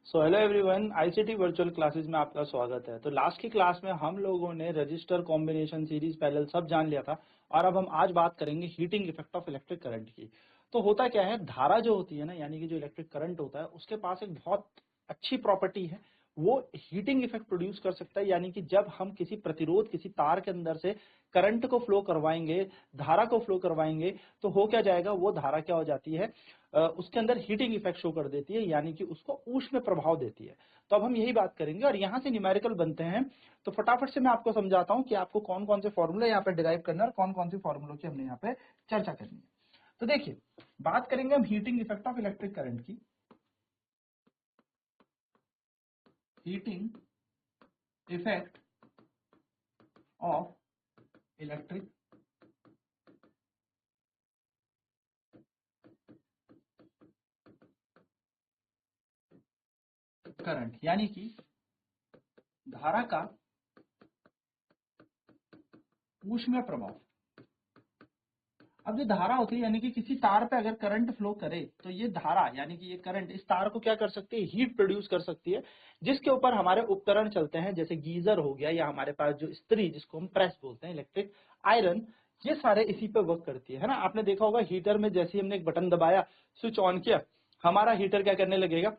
So hello everyone, ICT virtual classes में आपका स्वागत है। तो लास्ट की क्लास में हम लोगों ने रजिस्टर, कॉम्बिनेशन, सीरीज, पैरेलल सब जान लिया था और अब हम आज बात करेंगे heating effect of electric current की। तो होता क्या है, धारा जो होती है ना, यानी कि जो इलेक्ट्रिक करंट होता है उसके पास एक बहुत अच्छी प्रॉपर्टी है, वो हीटिंग इफेक्ट प्रोड्यूस कर सकता है। यानी कि जब हम किसी प्रतिरोध, किसी तार के अंदर से करंट को फ्लो करवाएंगे, धारा को फ्लो करवाएंगे, तो हो क्या जाएगा, वो धारा क्या हो जाती है, उसके अंदर हीटिंग इफेक्ट शो कर देती है, यानी कि उसको ऊष्म प्रभाव देती है। तो अब हम यही बात करेंगे और यहां से न्यूमेरिकल बनते हैं। तो फटाफट से मैं आपको समझाता हूं कि आपको कौन कौन से फॉर्मूले यहाँ पे डिराइव करना है और कौन कौन से फॉर्मूलों की हमने यहाँ पे चर्चा करनी है। तो देखिए, बात करेंगे हम heating effect of electric current की। Heating effect of electric current, यानी कि धारा का ऊष्मीय प्रभाव। अब जो धारा होती है, यानी कि किसी तार पे अगर करंट फ्लो करे तो ये धारा, यानी कि ये करंट इस तार को क्या कर सकती है, हीट प्रोड्यूस कर सकती है, जिसके ऊपर हमारे उपकरण चलते हैं, जैसे गीजर हो गया, या हमारे पास जो इस्त्री जिसको हम प्रेस बोलते हैं, इलेक्ट्रिक आयरन, ये सारे इसी पे वर्क करती है ना। आपने देखा होगा हीटर में जैसे ही हमने एक बटन दबाया, स्विच ऑन किया, हमारा हीटर क्या करने लगेगा,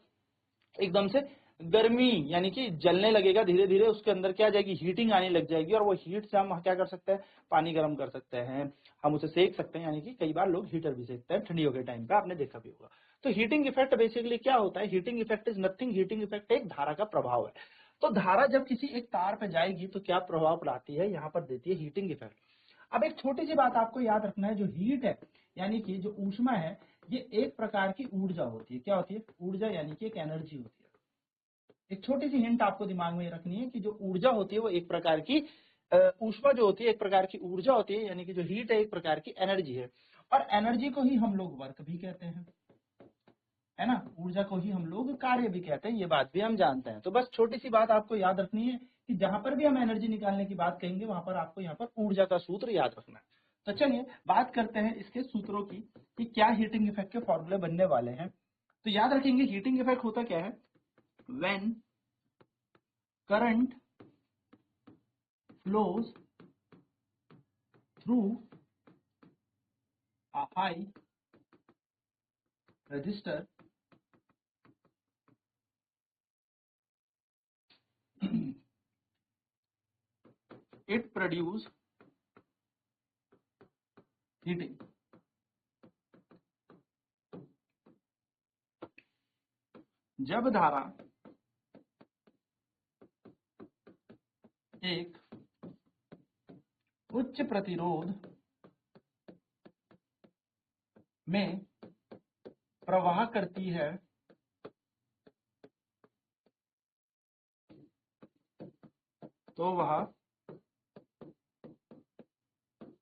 एकदम से गर्मी, यानी कि जलने लगेगा, धीरे धीरे उसके अंदर क्या आ जाएगी, हीटिंग आने लग जाएगी, और वो हीट से हम क्या कर सकते हैं, पानी गर्म कर सकते हैं, हम उसे सेक सकते हैं। यानी कि कई बार लोग हीटर भी सेकते हैं ठंडियों के टाइम पे, आपने देखा भी होगा। तो हीटिंग इफेक्ट बेसिकली क्या होता है, heating effect is nothing, heating effect एक धारा का प्रभाव है। तो धारा जब किसी एक तार पे जाएगी तो क्या प्रभाव पड़ाती है, यहाँ पर देती है हीटिंग इफेक्ट। अब एक छोटी सी बात आपको याद रखना है, जो हीट है, यानी कि जो ऊष्मा है, ये एक प्रकार की ऊर्जा होती है। क्या होती है, ऊर्जा, यानी कि एक एनर्जी होती है। एक छोटी सी हिंट आपको दिमाग में रखनी है कि जो ऊर्जा होती है वो एक प्रकार की, ऊष्मा जो होती है एक प्रकार की ऊर्जा होती है, यानी कि जो हीट है एक प्रकार की एनर्जी है। और एनर्जी को ही हम लोग वर्क भी कहते हैं, है ना। ऊर्जा को ही हम लोग कार्य भी कहते हैं, ये बात भी हम जानते हैं। तो बस छोटी सी बात आपको याद रखनी है कि जहां पर भी हम एनर्जी निकालने की बात कहेंगे, वहां पर आपको यहाँ पर ऊर्जा का सूत्र याद रखना है। तो चलिए बात करते हैं इसके सूत्रों की, कि क्या हीटिंग इफेक्ट के फॉर्मूले बनने वाले हैं। तो याद रखेंगे, हीटिंग इफेक्ट होता क्या है, when current flows through a high resistor it produce heating। जब धारा एक उच्च प्रतिरोध में प्रवाह करती है तो वह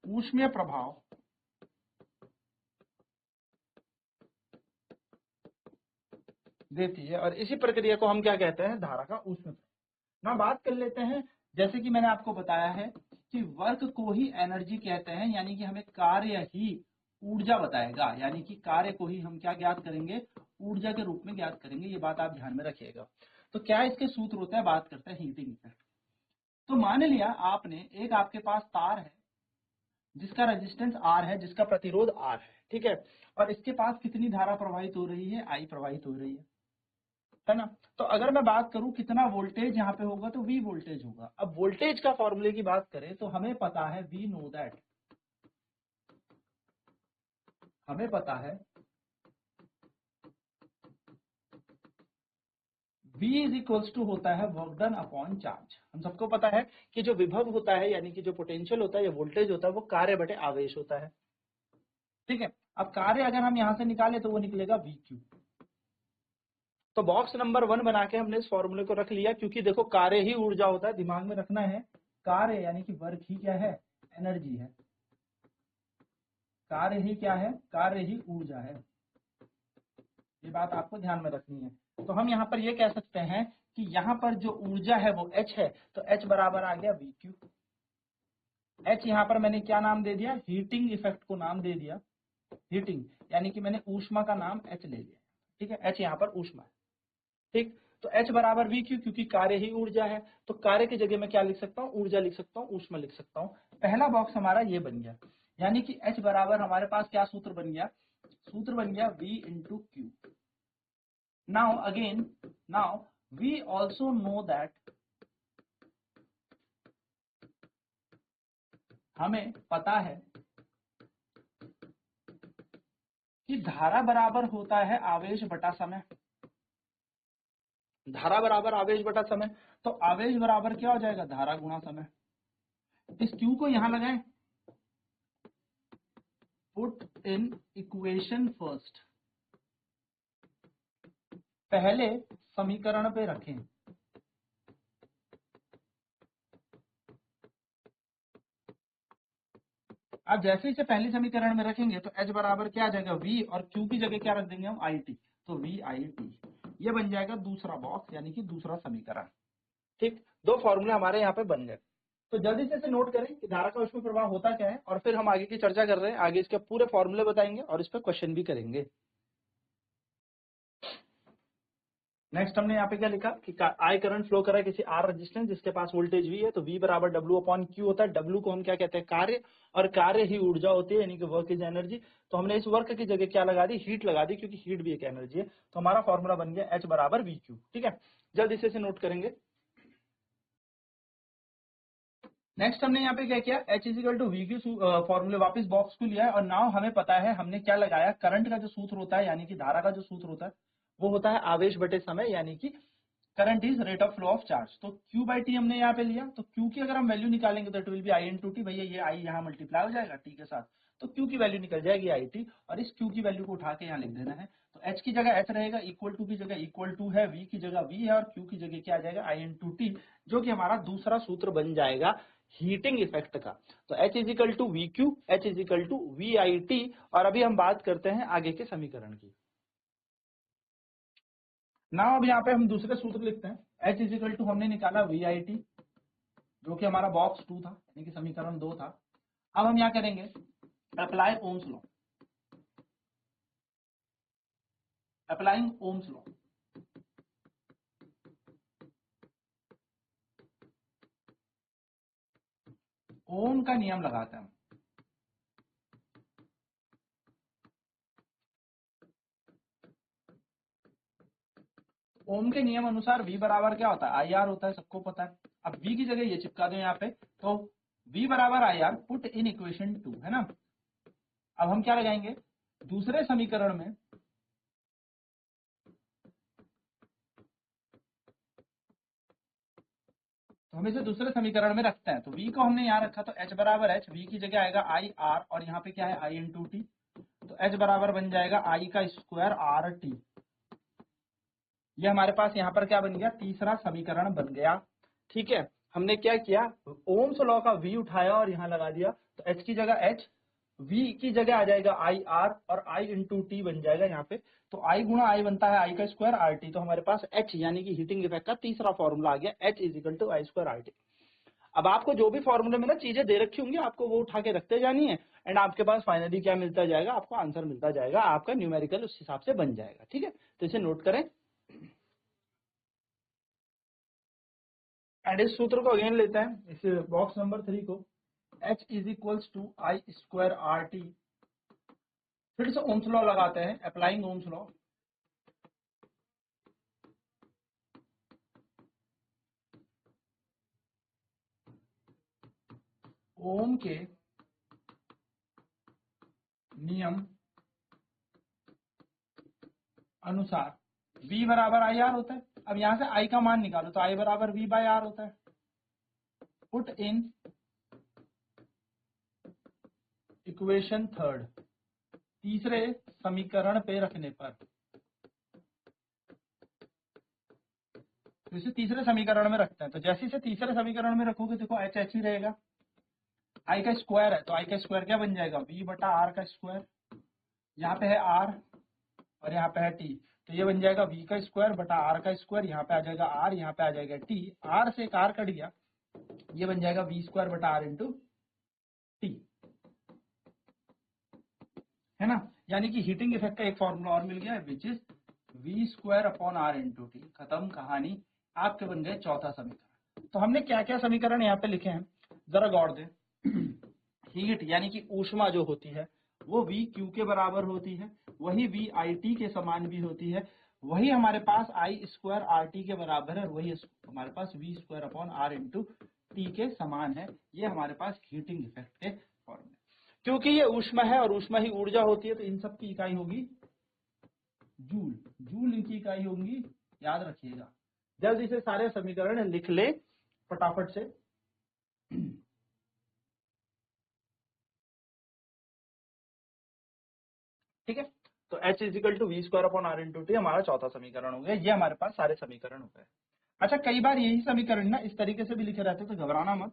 ऊष्मीय प्रभाव देती है, और इसी प्रक्रिया को हम क्या कहते हैं, धारा का ऊष्मीय प्रभाव। ना बात कर लेते हैं, जैसे कि मैंने आपको बताया है कि वर्क को ही एनर्जी कहते हैं, यानी कि हमें कार्य ही ऊर्जा बताएगा, यानी कि कार्य को ही हम क्या ज्ञात करेंगे, ऊर्जा के रूप में ज्ञात करेंगे। ये बात आप ध्यान में रखिएगा। तो क्या इसके सूत्र होते हैं, बात करते हैं हीटिंग इफेक्ट। तो मान लिया आपने एक, आपके पास तार है जिसका रेजिस्टेंस R है, जिसका प्रतिरोध R है, ठीक है, और इसके पास कितनी धारा प्रवाहित हो रही है, I प्रवाहित हो रही है ना। तो अगर मैं बात करूं कितना वोल्टेज यहाँ पे होगा, तो V वोल्टेज होगा। अब वोल्टेज का फॉर्मूले की बात करें तो हमें पता है, वी नो दैट, हमें पता है V इज इक्वल्स टू होता है वर्क डन अपॉन चार्ज। हम सबको पता है कि जो विभव होता है, यानी कि जो पोटेंशियल होता है या वोल्टेज होता है, वो कार्य बटे आवेश होता है, ठीक है। अब कार्य अगर हम यहां से निकाले तो वो निकलेगा VQ। तो बॉक्स नंबर 1 बना के हमने इस फॉर्मूले को रख लिया, क्योंकि देखो कार्य ही ऊर्जा होता है, दिमाग में रखना है। कार्य यानी कि वर्क ही क्या है, एनर्जी है। कार्य ही क्या है, कार्य ही ऊर्जा है। ये बात आपको ध्यान में रखनी है। तो हम यहाँ पर ये कह सकते हैं कि यहाँ पर जो ऊर्जा है वो H है, तो H बराबर आ गया VQ। H यहाँ पर मैंने क्या नाम दे दिया, हीटिंग इफेक्ट को नाम दे दिया, हीटिंग, यानी कि मैंने ऊष्मा का नाम H ले लिया, ठीक है। H यहाँ पर ऊष्मा है, ठीक। तो H बराबर V क्यों, क्योंकि कार्य ही ऊर्जा है, तो कार्य की जगह मैं क्या लिख सकता हूँ, ऊर्जा लिख सकता हूँ, ऊष्मा लिख सकता हूँ। पहला बॉक्स हमारा ये बन गया, यानी कि H बराबर हमारे पास क्या सूत्र बन गया, सूत्र बन गया V into Q. Now we also know that, हमें पता है कि धारा बराबर होता है आवेश बटा समय। धारा बराबर आवेश बटा समय, तो आवेश बराबर क्या हो जाएगा, धारा गुणा समय। इस Q को यहां लगाएं, पुट इन इक्वेशन फर्स्ट, पहले समीकरण पे रखें। अब जैसे इसे पहले समीकरण में रखेंगे तो H बराबर क्या आ जाएगा, V, और Q की जगह क्या रख देंगे हम, IT, तो VIT। ये बन जाएगा दूसरा बॉक्स, यानी कि दूसरा समीकरण। ठीक, दो फॉर्मूले हमारे यहाँ पे बन गए। तो जल्दी से इसे नोट करें कि धारा का ऊष्मा प्रवाह होता क्या है, और फिर हम आगे की चर्चा कर रहे हैं, आगे इसके पूरे फॉर्मूले बताएंगे और इस पर क्वेश्चन भी करेंगे। नेक्स्ट हमने यहाँ पे क्या लिखा कि आई करंट फ्लो कर रहा है किसी आर रेजिस्टेंस जिसके पास वोल्टेज V है, तो V बराबर W अपॉन Q होता है। W को हम क्या कहते हैं, कार्य, और कार्य ही ऊर्जा होती है, यानी कि वर्क इज एनर्जी। तो हमने इस वर्क की जगह क्या लगा दी, हीट लगा दी, क्योंकि हीट भी एक एनर्जी है। तो हमारा फॉर्मूला बन गया H बराबर VQ। ठीक है, जल्दी से इसे नोट करेंगे। नेक्स्ट हमने यहाँ पे क्या किया, H is equal to V Q फॉर्मूले वापस बॉक्स को लिया है, और नाउ हमें पता है हमने क्या लगाया, करंट का जो सूत्र होता है, यानी कि धारा का जो सूत्र होता है वो होता है आवेश बटे समय, यानी कि current is rate of flow of charge. तो Q बाई टी हमने यहाँ पे लिया, तो Q की अगर हम वैल्यू निकालेंगे तो it will be I into T. भैया ये I यहाँ मल्टीप्लाई हो जाएगा T के साथ, तो Q की वैल्यू निकल जाएगी IT, और इस Q की वैल्यू को उठा के यहाँ लिख देना है। तो H की जगह H रहेगा, इक्वल टू की जगह इक्वल टू है, V की जगह V है, और Q की जगह क्या आ जाएगा, I इंटू टी, जो कि हमारा दूसरा सूत्र बन जाएगा हीटिंग इफेक्ट का। तो H is equal to V Q, H is equal to VIT। और अभी हम बात करते हैं आगे के समीकरण की। ना अब यहाँ पे हम दूसरे सूत्र लिखते हैं, H इजिकल टू हमने निकाला VIT, जो कि हमारा बॉक्स 2 था, यानी कि समीकरण 2 था। अब हम यहाँ करेंगे apply Ohm's law, applying Ohm's law. Ohm का नियम लगाते हैं हम। ओम के नियम अनुसार V बराबर क्या होता है, IR होता है, सबको पता है। अब V की जगह ये चिपका दो यहाँ पे, तो V बराबर IR पुट इन इक्वेशन 2, है ना। अब हम क्या लगाएंगे, दूसरे समीकरण में तो हम इसे दूसरे समीकरण में रखते हैं। तो V को हमने यहाँ रखा, तो H बराबर H, V की जगह आएगा IR, और यहाँ पे क्या है I इंटू टी। तो H बराबर बन जाएगा I का स्क्वायर RT। ये हमारे पास यहाँ पर क्या बन गया, तीसरा समीकरण बन गया। ठीक है, हमने क्या किया, ओम्स लॉ का V उठाया और यहाँ लगा दिया, तो H की जगह H, V की जगह आ जाएगा IR, और I इंटू टी बन जाएगा यहाँ पे। तो I गुणा I बनता है I का स्क्वायर RT। तो हमारे पास H यानी कि हीटिंग इफेक्ट का तीसरा फॉर्मूला आ गया, H is equal to I square RT। अब आपको जो भी फॉर्मूले में ना चीजें दे रखी होंगी, आपको वो उठा के रखते जानी है, एंड आपके पास फाइनली क्या मिलता जाएगा, आपको आंसर मिलता जाएगा, आपका न्यूमेरिकल उस हिसाब से बन जाएगा। ठीक है, तो इसे नोट करें, एंड इस सूत्र को अगेन लेते हैं, इस बॉक्स नंबर 3 को, H is equals to I square RT। फिर से ओम्स लॉ लगाते हैं, अप्लाइंग ओम्स लॉ। ओम के नियम अनुसार V बराबर IR होता है। अब यहां से I का मान निकालो, तो I बराबर V बाय R होता है। पुट इन इक्वेशन थर्ड, तीसरे समीकरण पे रखने पर, तो इसे तीसरे समीकरण में रखते हैं। तो जैसे इसे तीसरे समीकरण में रखोगे, देखो H H ही रहेगा, I का स्क्वायर है, तो I का स्क्वायर क्या बन जाएगा, V बटा R का स्क्वायर। यहाँ पे है R और यहाँ पे है T, तो ये बन जाएगा V का स्क्वायर बटा R का स्क्वायर। यहाँ पे आ जाएगा R, यहाँ पे आ जाएगा T, R से एक R कट गया, ये बन जाएगा V स्क्वायर बटा R इंटू टी, है ना। यानी कि हीटिंग इफेक्ट का एक फॉर्मूला और मिल गया है, which is v square upon r into T, खत्म कहानी। आपके बन गए चौथा समीकरण। तो हमने क्या क्या समीकरण यहाँ पे लिखे हैं जरा गौर दें। हीट यानी कि ऊष्मा जो होती है वो v q के बराबर होती है, वही v i t के समान भी होती है, वही हमारे पास i स्क्वायर r t के बराबर है, वही हमारे पास v square upon r into T के समान है। ये हमारे पास हीटिंग इफेक्ट के फॉर्मूले। क्योंकि ये ऊष्मा है और ऊष्मा ही ऊर्जा होती है तो इन सब की इकाई होगी जूल। जूल इनकी इकाई होगी, याद रखिएगा। जल्दी से सारे समीकरण लिख ले फटाफट से। ठीक है, तो H is equal to V square upon R into T हमारा चौथा समीकरण हो गया। ये हमारे पास सारे समीकरण हो गए। अच्छा, कई बार यही समीकरण ना इस तरीके से भी लिखे रहते हैं, तो घबराना मत।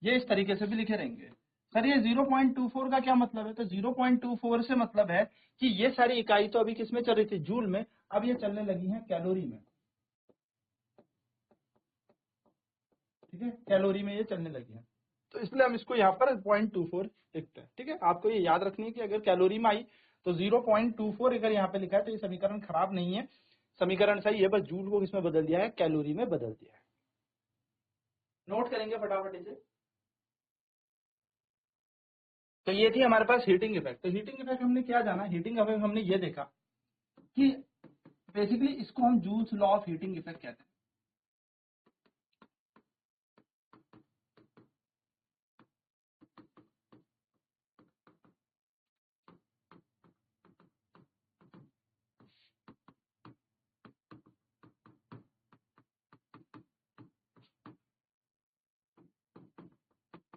ये इस तरीके से भी लिखे रहेंगे। सर ये 0.24 का क्या मतलब है? तो 0.24 से मतलब है कि ये सारी इकाई तो अभी किसमें चल रही थी? जूल में, अब ये चलने लगी है कैलोरी में। ठीक है, कैलोरी में ये चलने लगी है, तो इसलिए हम इसको यहाँ पर 0.24 लिखते हैं। ठीक है, आपको ये याद रखनी है कि अगर कैलोरी में आई तो 0.24 अगर यहाँ पे लिखा है तो ये समीकरण खराब नहीं है, समीकरण सही है, बस जूल को किसमें बदल दिया है? कैलोरी में बदल दिया है। नोट करेंगे फटाफट इसे। तो ये थी हमारे पास हीटिंग इफेक्ट। तो हीटिंग इफेक्ट हमने क्या जाना? हीटिंग इफेक्ट हमने ये देखा कि बेसिकली इसको हम joules law of heating effect कहते हैं।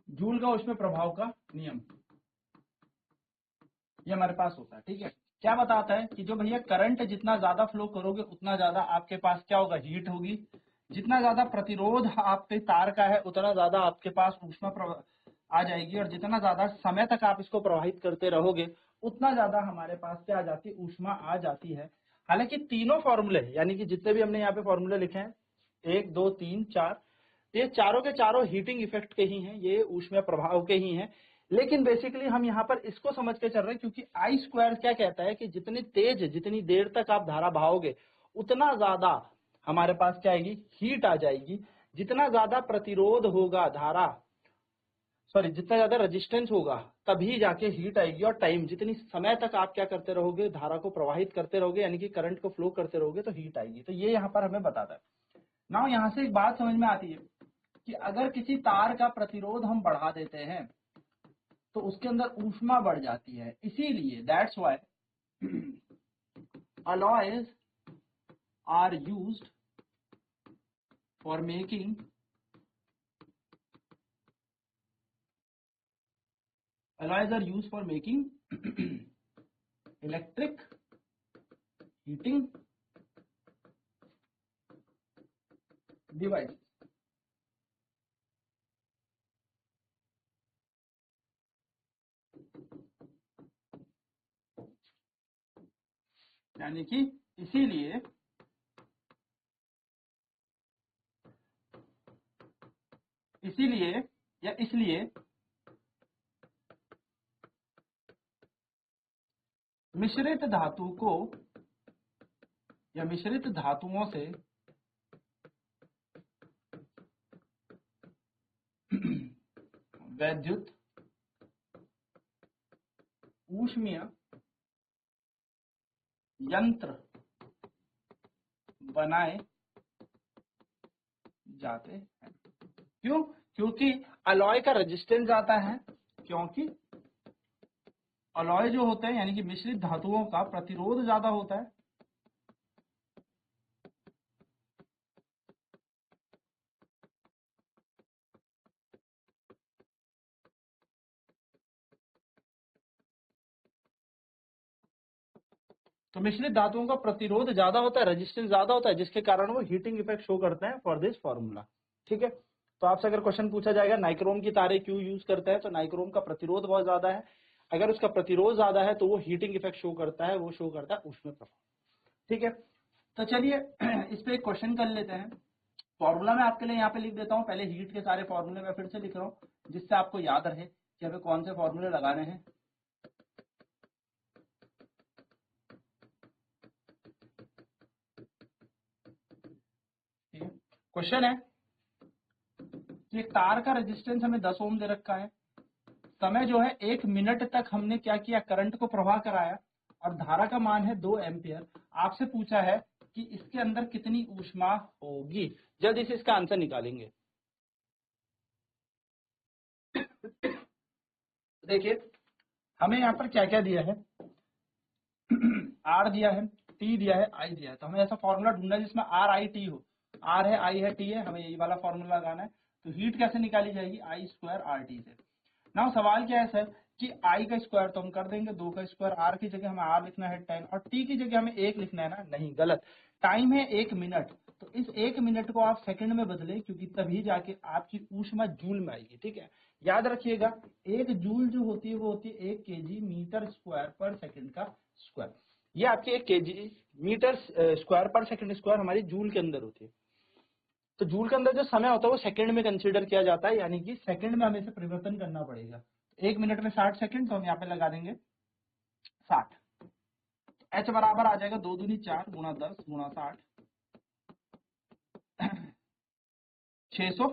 जूल का उसमें प्रभाव का नियम ये हमारे पास होता है। ठीक है, क्या बताता है कि जो भैया करंट जितना ज्यादा फ्लो करोगे उतना ज्यादा आपके पास क्या होगा? हीट होगी। जितना ज्यादा प्रतिरोध आपके तार का है उतना ज्यादा आपके पास ऊष्मा आ जाएगी, और जितना ज्यादा समय तक आप इसको प्रवाहित करते रहोगे उतना ज्यादा हमारे पास क्या आ जाती है? ऊष्मा आ जाती है। हालांकि तीनों फॉर्मूले यानी कि जितने भी हमने यहाँ पे फॉर्मूले लिखे हैं 1 2 3 4, ये चारों के चारों हीटिंग इफेक्ट के ही हैं, ये ऊष्मा प्रभाव के ही हैं। लेकिन बेसिकली हम यहाँ पर इसको समझ के चल रहे हैं क्योंकि आई स्क्वायर क्या कहता है कि जितनी तेज जितनी देर तक आप धारा बहाओगे उतना ज्यादा हमारे पास क्या आएगी? हीट आ जाएगी। जितना ज्यादा प्रतिरोध होगा धारा, सॉरी जितना ज्यादा रेजिस्टेंस होगा तभी जाके हीट आएगी, और टाइम जितनी समय तक आप क्या करते रहोगे? धारा को प्रवाहित करते रहोगे यानी कि करंट को फ्लो करते रहोगे तो हीट आएगी। तो ये यहाँ पर हमें बताता है। नाउ यहाँ से एक बात समझ में आती है कि अगर किसी तार का प्रतिरोध हम बढ़ा देते हैं तो उसके अंदर ऊष्मा बढ़ जाती है। इसीलिए that's why alloys are used for making electric heating devices। यानी कि इसीलिए इसलिए मिश्रित धातु को या मिश्रित धातुओं से वैद्युत ऊष्मीय यंत्र बनाए जाते हैं। क्यों? क्योंकि अलॉय का रेजिस्टेंस आता है, क्योंकि अलॉय जो होते हैं यानी कि मिश्रित धातुओं का प्रतिरोध ज्यादा होता है। तो मिश्रित धातुओं का प्रतिरोध ज्यादा होता है, रेजिस्टेंस ज्यादा होता है, जिसके कारण वो हीटिंग इफेक्ट शो करते हैं फॉर दिस फॉर्मूला। ठीक है, तो आपसे अगर क्वेश्चन पूछा जाएगा नाइक्रोम की तारे क्यों यूज करते हैं, तो नाइक्रोम का प्रतिरोध बहुत ज्यादा है अगर उसका प्रतिरोध ज्यादा है तो वो हीटिंग इफेक्ट शो करता है, वो शो करता है ऊष्मीय प्रभाव। ठीक है, तो चलिए इस पे एक क्वेश्चन कर लेते हैं। फॉर्मूला मैं आपके लिए यहाँ पे लिख देता हूँ, पहले हीट के सारे फॉर्मूले मैं फिर से लिख रहा हूँ जिससे आपको याद रहे कि हमें कौन से फॉर्मूले लगाने हैं। ठीक है, क्वेश्चन है कि एक तार का रेजिस्टेंस हमें 10 ओम दे रखा है, समय जो है 1 मिनट तक हमने क्या किया, करंट को प्रवाह कराया और धारा का मान है 2 एम्पियर। आपसे पूछा है कि इसके अंदर कितनी ऊष्मा होगी। जल्दी से इसका आंसर निकालेंगे। देखिए हमें यहाँ पर क्या क्या दिया है, आर दिया है, टी दिया है, आई दिया है, तो हमें ऐसा फॉर्मूला ढूंढना है जिसमें आर आई टी हो। आर है, आई है, टी है, हमें यही वाला फॉर्मूला लगाना है। तो हीट कैसे निकाली जाएगी, आई स्क्वायर आर टी से। नाउ सवाल क्या है सर कि आई का स्क्वायर तो हम कर देंगे, 2 का स्क्वायर, आर की जगह हमें आर लिखना है 10 और टी की जगह हमें 1 लिखना है ना, नहीं गलत। टाइम है 1 मिनट, तो इस 1 मिनट को आप सेकंड में बदले क्योंकि तभी जाके आपकी ऊष्मा जूल में आएगी। ठीक है, याद रखिएगा 1 जूल जो होती है वो होती है 1 केजी मीटर स्क्वायर पर सेकंड का स्क्वायर। ये आपकी 1 केजी मीटर स्क्वायर पर सेकंड स्क्वायर हमारी जूल के अंदर होती है। तो जूल के अंदर जो समय होता है वो सेकंड में कंसीडर किया जाता है, यानी कि सेकंड में हमें इसे परिवर्तन करना पड़ेगा। 1 मिनट में 60 सेकंड, तो हम यहाँ पे लगा देंगे 60। एच बराबर आ जाएगा 2 दूनी 4 गुणा 10 गुणा 60, 600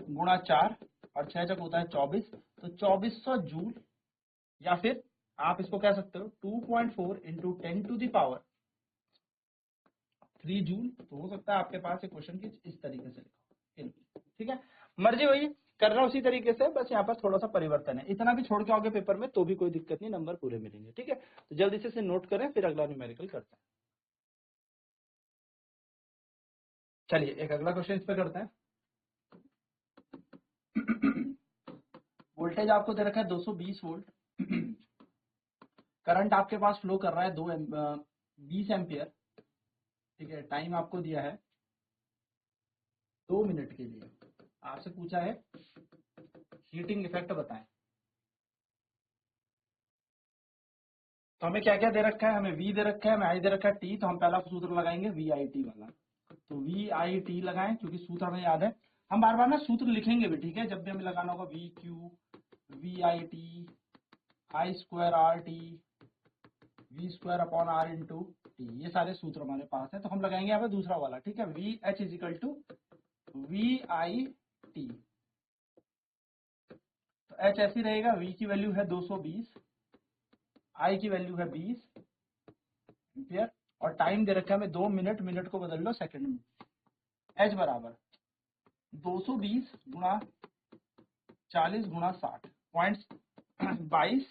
गुणा 4 और 6 जब होता है 24, तो 2400 जूल, या फिर आप इसको कह सकते हो 2.4 into 10 to the power 3 joule. तो हो सकता है आपके पास एक क्वेश्चन की इस तरीके से लिखा हो। ठीक है, मर्जी वही करना उसी तरीके से, बस यहाँ पर थोड़ा सा परिवर्तन है। इतना भी छोड़ के आओगे पेपर में तो भी कोई दिक्कत नहीं, नंबर पूरे मिलेंगे। ठीक है, तो जल्दी से इसे नोट करें, फिर अगला न्यूमेरिकल करते हैं। चलिए एक अगला क्वेश्चन इस पे करते हैं। वोल्टेज आपको दे रखा है 220 वोल्ट, करंट आपके पास फ्लो कर रहा है 20 एम्पियर। ठीक है, टाइम आपको दिया है 2 मिनट के लिए। आपसे पूछा है हीटिंग इफेक्ट बताएं। तो हमें क्या क्या दे रखा है, हमें V दे रखा है, हमें I दे रखा है, T। तो हम पहला सूत्र लगाएंगे VIT वाला। तो VIT लगाएं क्योंकि सूत्र हमें याद है। हम बार बार ना सूत्र लिखेंगे भी, ठीक है, जब भी हमें लगाना होगा VQ, VIT, I square RT, V square upon R into T, ये सारे सूत्र हमारे पास है। तो हम लगाएंगे यहाँ पे दूसरा वाला। ठीक है, VH इजिकल टू VIT। तो H ऐसी रहेगा, V की वैल्यू है 220, I की वैल्यू है 20 एम्पियर और टाइम दे रखा है हमें 2 मिनट, मिनट को बदल लो सेकंड में। H बराबर 220 गुणा 40 गुणा 60, पॉइंट 22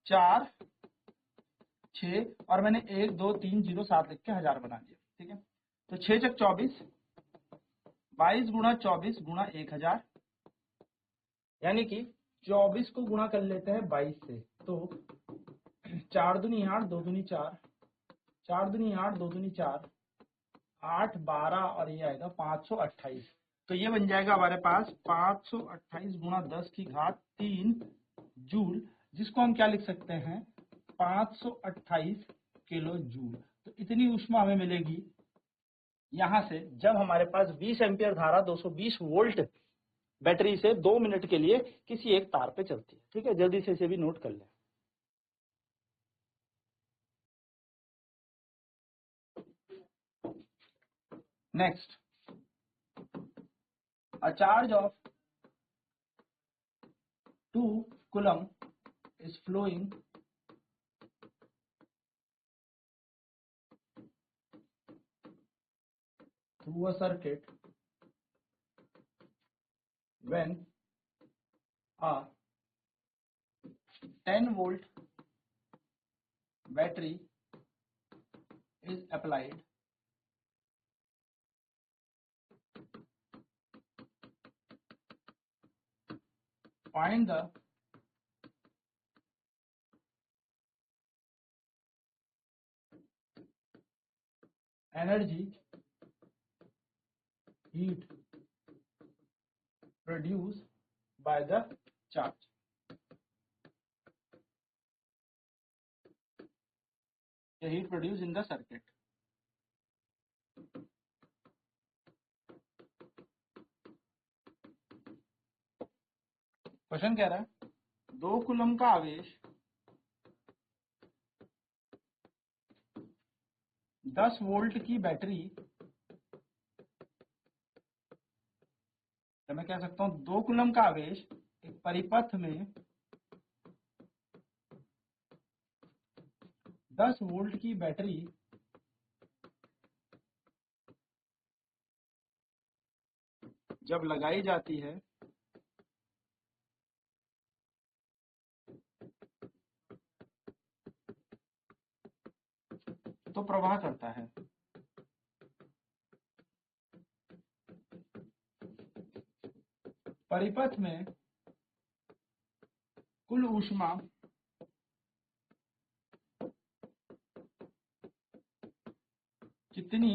4 6 और मैंने 1 2 3 0 7 लिख के 1000 बना दिया। ठीक है, तो 6 चक 24, 22 गुणा 24 गुणा 1000, यानी कि 24 को गुणा कर लेते हैं 22 से, तो 4 दूनी 8, 2 दूनी 4, 4 दूनी 8, 2 दूनी 4, 8 12 और ये आएगा 528। तो ये बन जाएगा हमारे पास 528 गुणा 10 की घात 3 जूल, जिसको हम क्या लिख सकते हैं 528 किलो जूल। तो इतनी ऊष्मा हमें मिलेगी यहां से जब हमारे पास 20 एम्पियर धारा 220 वोल्ट बैटरी से 2 मिनट के लिए किसी एक तार पे चलती है। ठीक है, जल्दी से इसे भी नोट कर लें। Next, a charge of 2 coulomb is flowing through a circuit when a 10-volt battery is applied. Find the energy heat produced by the charge. Heat produce in the circuit. Question कह रहा है 2 coulomb का आवेश 10 volt की battery, तो मैं कह सकता हूं 2 कूलम का आवेश एक परिपथ में 10 वोल्ट की बैटरी जब लगाई जाती है तो प्रवाह करता है। परिपथ में कुल ऊष्मा कितनी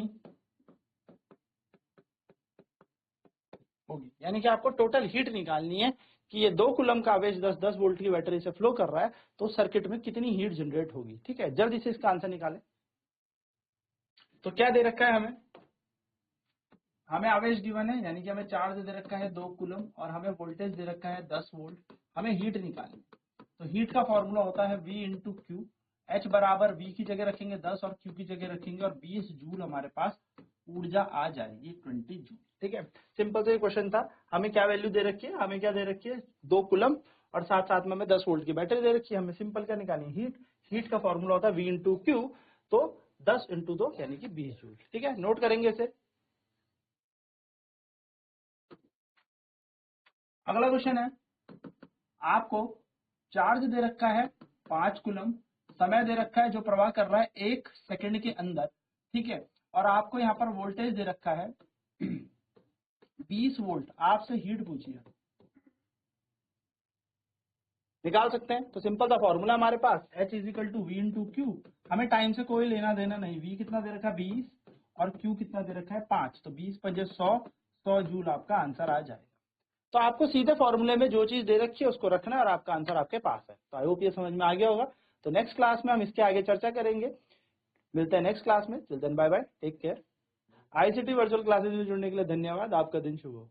होगी, यानी कि आपको टोटल हीट निकालनी है कि ये 2 कूलम का आवेश 10 वोल्ट की बैटरी से फ्लो कर रहा है तो सर्किट में कितनी हीट जनरेट होगी। ठीक है, जल्दी से इसका आंसर निकालें। तो क्या दे रखा है हमें आवेश गिवन है, यानी कि हमें चार्ज दे रखा है 2 कूलम और हमें वोल्टेज दे रखा है 10 वोल्ट। हमें हीट निकालनी, तो हीट का फॉर्मूला होता है V इंटू क्यू। H बराबर V की जगह रखेंगे 10 और Q की जगह रखेंगे और 20 जूल हमारे पास ऊर्जा आ जाएगी, 20 जूल। ठीक है, सिंपल तो ये क्वेश्चन था। हमें क्या वैल्यू दे रखी है, हमें क्या दे रखी है 2 कूलम और साथ साथ में हमें 10 वोल्ट की बैटरी दे रखी है। हमें सिंपल क्या निकालनी है, हीट का फॉर्मूला होता है V इंटू क्यू, तो 10 इंटू 2 यानी कि 20 जूल। ठीक है, नोट करेंगे इसे। अगला क्वेश्चन है, आपको चार्ज दे रखा है 5 कूलम, समय दे रखा है जो प्रवाह कर रहा है 1 सेकंड के अंदर। ठीक है, और आपको यहाँ पर वोल्टेज दे रखा है 20 वोल्ट। आपसे हीट पूछिए, निकाल सकते हैं। तो सिंपल सा फॉर्मूला हमारे पास H is equal to V into Q. हमें टाइम से कोई लेना देना नहीं। V कितना दे रखा है 20 और Q कितना दे रखा है 5, तो 20 × 100 जूल आपका आंसर आ जाएगा। तो आपको सीधे फॉर्मूले में जो चीज दे रखी है उसको रखना है और आपका आंसर आपके पास है। तो आई होप ये समझ में आ गया होगा। तो नेक्स्ट क्लास में हम इसके आगे चर्चा करेंगे। मिलते हैं नेक्स्ट क्लास में। Till then bye bye, take care. ICT virtual classes में जुड़ने के लिए धन्यवाद। आपका दिन शुभ हो।